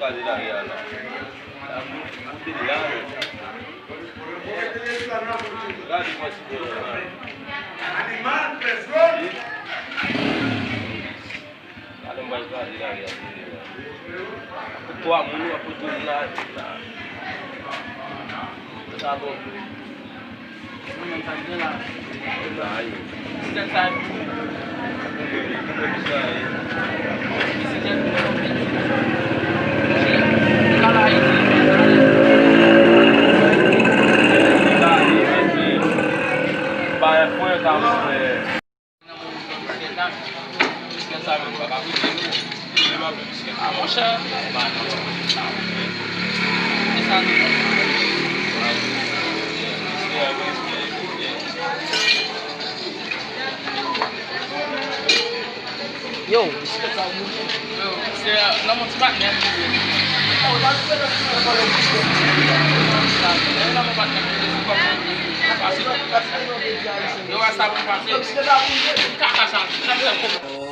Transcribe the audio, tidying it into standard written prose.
quase da Rihanna. Tá muito lado. Gadi considerou. Animal, pessoal. Ada mais quase da Rihanna. Tua mulu apa tu lah. Tá bom. Não tá de lá. Vai. Já sabe. Yo, saya nama sebabnya. Nama sebabnya. Yo asal pasir. Kakak